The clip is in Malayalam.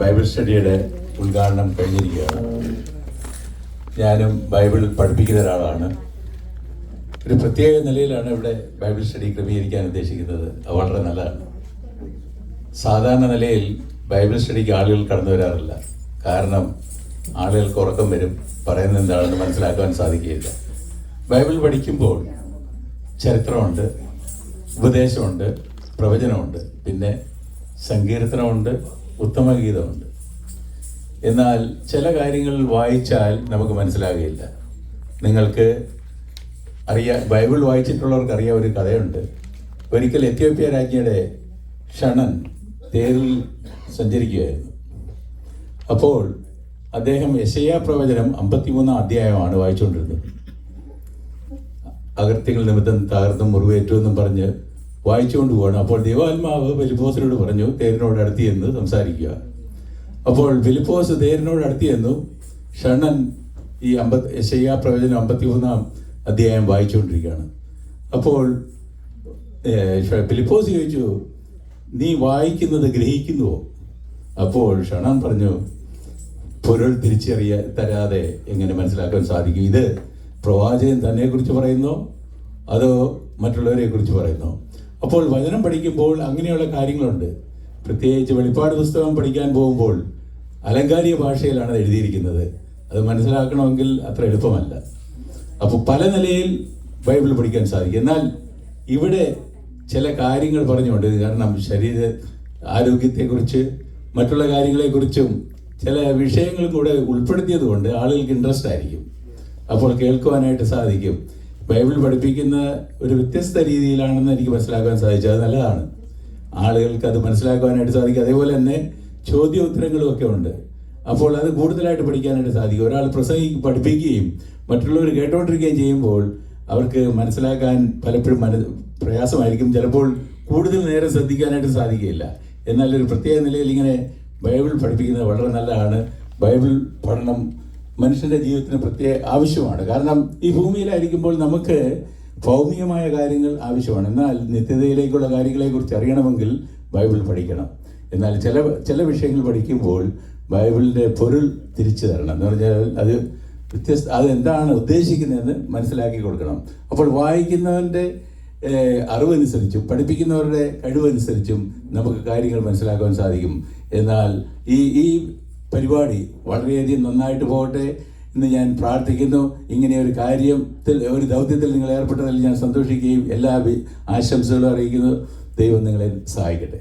ബൈബിൾ സ്റ്റഡിയുടെ ഉദ്ഘാടനം കഴിഞ്ഞിരിക്കുകയാണ്. ഞാനും ബൈബിൾ പഠിപ്പിക്കുന്ന ഒരാളാണ്. ഒരു പ്രത്യേക നിലയിലാണ് ഇവിടെ ബൈബിൾ സ്റ്റഡി ക്രമീകരിക്കാൻ ഉദ്ദേശിക്കുന്നത്. അത് വളരെ നല്ലതാണ്. സാധാരണ നിലയിൽ ബൈബിൾ സ്റ്റഡിക്ക് ആളുകൾ കടന്നു വരാറില്ല. കാരണം ആളുകൾക്ക് ഉറക്കം വരും, പറയുന്നത് എന്താണെന്ന് മനസ്സിലാക്കാൻ സാധിക്കുകയില്ല. ബൈബിൾ പഠിക്കുമ്പോൾ ചരിത്രമുണ്ട്, ഉപദേശമുണ്ട്, പ്രവചനമുണ്ട്, പിന്നെ സങ്കീർത്തനമുണ്ട്, ഉത്തമഗീതമുണ്ട്. എന്നാൽ ചില കാര്യങ്ങൾ വായിച്ചാൽ നമുക്ക് മനസ്സിലാകുകയില്ല. നിങ്ങൾക്ക് ബൈബിൾ വായിച്ചിട്ടുള്ളവർക്ക് അറിയാം, ഒരു കഥയുണ്ട്. ഒരിക്കൽ എത്യോപ്യ രാജ്ഞിയുടെ ഷണൻ തേരിൽ സഞ്ചരിക്കുകയായിരുന്നു. അപ്പോൾ അദ്ദേഹം യെശയ്യാ പ്രവചനം 53 അധ്യായമാണ് വായിച്ചുകൊണ്ടിരുന്നത്. അകൃത്യങ്ങൾ നിമിത്തം തകർന്നും മുറിവേറ്റു എന്നും പറഞ്ഞ് വായിച്ചുകൊണ്ട് പോവാണ്. അപ്പോൾ ദൈവാത്മാവ് ഫിലിപ്പോസിനോട് പറഞ്ഞു, തേരിനോട് അടുത്ത് ചെന്ന് സംസാരിക്കുക. അപ്പോൾ ഫിലിപ്പോസ് തേരിനോട് അടുത്ത് ചെന്നു. ഷണ്ണൻ ഈ യെശയ്യാ പ്രവചനം 53 അധ്യായം വായിച്ചുകൊണ്ടിരിക്കുകയാണ്. അപ്പോൾ ഫിലിപ്പോസ് ചോദിച്ചു, നീ വായിക്കുന്നത് ഗ്രഹിക്കുന്നുവോ? അപ്പോൾ ഷണ്ണൻ പറഞ്ഞു, പൊരുൾ തരാതെ എങ്ങനെ മനസ്സിലാക്കാൻ സാധിക്കും? ഇത് പ്രവാചകൻ തന്നെ കുറിച്ച് പറയുന്നോ അതോ മറ്റുള്ളവരെ കുറിച്ച് പറയുന്നോ? അപ്പോൾ വചനം പഠിക്കുമ്പോൾ അങ്ങനെയുള്ള കാര്യങ്ങളുണ്ട്. പ്രത്യേകിച്ച് വെളിപ്പാട് പുസ്തകം പഠിക്കാൻ പോകുമ്പോൾ അലങ്കാരിക ഭാഷയിലാണ് അത് എഴുതിയിരിക്കുന്നത്. അത് മനസ്സിലാക്കണമെങ്കിൽ അത്ര എളുപ്പമല്ല. അപ്പോൾ പല നിലയിൽ ബൈബിൾ പഠിക്കാൻ സാധിക്കും. എന്നാൽ ഇവിടെ ചില കാര്യങ്ങൾ പറഞ്ഞുകൊണ്ട്, കാരണം ശരീര ആരോഗ്യത്തെക്കുറിച്ച് മറ്റുള്ള കാര്യങ്ങളെക്കുറിച്ചും ചില വിഷയങ്ങളും കൂടെ ഉൾപ്പെടുത്തിയത് കൊണ്ട് ആളുകൾക്ക് ഇൻട്രസ്റ്റ് ആയിരിക്കും. അപ്പോൾ കേൾക്കുവാനായിട്ട് സാധിക്കും. ബൈബിൾ പഠിപ്പിക്കുന്ന ഒരു വ്യത്യസ്ത രീതിയിലാണെന്ന് എനിക്ക് മനസ്സിലാക്കാൻ സാധിച്ചു. അത് നല്ലതാണ്. ആളുകൾക്ക് അത് മനസ്സിലാക്കുവാനായിട്ട് സാധിക്കും. അതേപോലെ തന്നെ ചോദ്യോത്തരങ്ങളും ഒക്കെ ഉണ്ട്. അപ്പോൾ അത് കൂടുതലായിട്ട് പഠിക്കാനായിട്ട് സാധിക്കും. ഒരാൾ പഠിപ്പിക്കുകയും മറ്റുള്ളവർ കേട്ടുകൊണ്ടിരിക്കുകയും ചെയ്യുമ്പോൾ അവർക്ക് മനസ്സിലാക്കാൻ പലപ്പോഴും പ്രയാസമായിരിക്കും. ചിലപ്പോൾ കൂടുതൽ നേരം ശ്രദ്ധിക്കാനായിട്ട് സാധിക്കുകയില്ല. എന്നാൽ ഒരു പ്രത്യേക നിലയിൽ ഇങ്ങനെ ബൈബിൾ പഠിപ്പിക്കുന്നത് വളരെ നല്ലതാണ്. ബൈബിൾ പഠനം മനുഷ്യൻ്റെ ജീവിതത്തിന് പ്രത്യേക ആവശ്യമാണ്. കാരണം ഈ ഭൂമിയിലായിരിക്കുമ്പോൾ നമുക്ക് ഭൗമികമായ കാര്യങ്ങൾ ആവശ്യമാണ്. എന്നാൽ നിത്യതയിലേക്കുള്ള കാര്യങ്ങളെക്കുറിച്ച് അറിയണമെങ്കിൽ ബൈബിൾ പഠിക്കണം. എന്നാൽ ചില വിഷയങ്ങൾ പഠിക്കുമ്പോൾ ബൈബിളിൻ്റെ പൊരുൾ തിരിച്ചു തരണം. എന്ന് പറഞ്ഞാൽ അത് എന്താണ് ഉദ്ദേശിക്കുന്നതെന്ന് മനസ്സിലാക്കി കൊടുക്കണം. അപ്പോൾ വായിക്കുന്നവൻ്റെ അറിവനുസരിച്ചും പഠിപ്പിക്കുന്നവരുടെ കഴിവനുസരിച്ചും നമുക്ക് കാര്യങ്ങൾ മനസ്സിലാക്കാൻ സാധിക്കും. എന്നാൽ ഈ പരിപാടി വളരെയധികം നന്നായിട്ട് പോകട്ടെ എന്ന് ഞാൻ പ്രാർത്ഥിക്കുന്നു. ഇങ്ങനെ ഒരു ദൗത്യത്തിൽ നിങ്ങൾ ഏർപ്പെട്ടതിൽ ഞാൻ സന്തോഷിക്കുകയും എല്ലാ ആശംസകളും അറിയിക്കുന്നു. ദൈവം നിങ്ങളെ സഹായിക്കട്ടെ.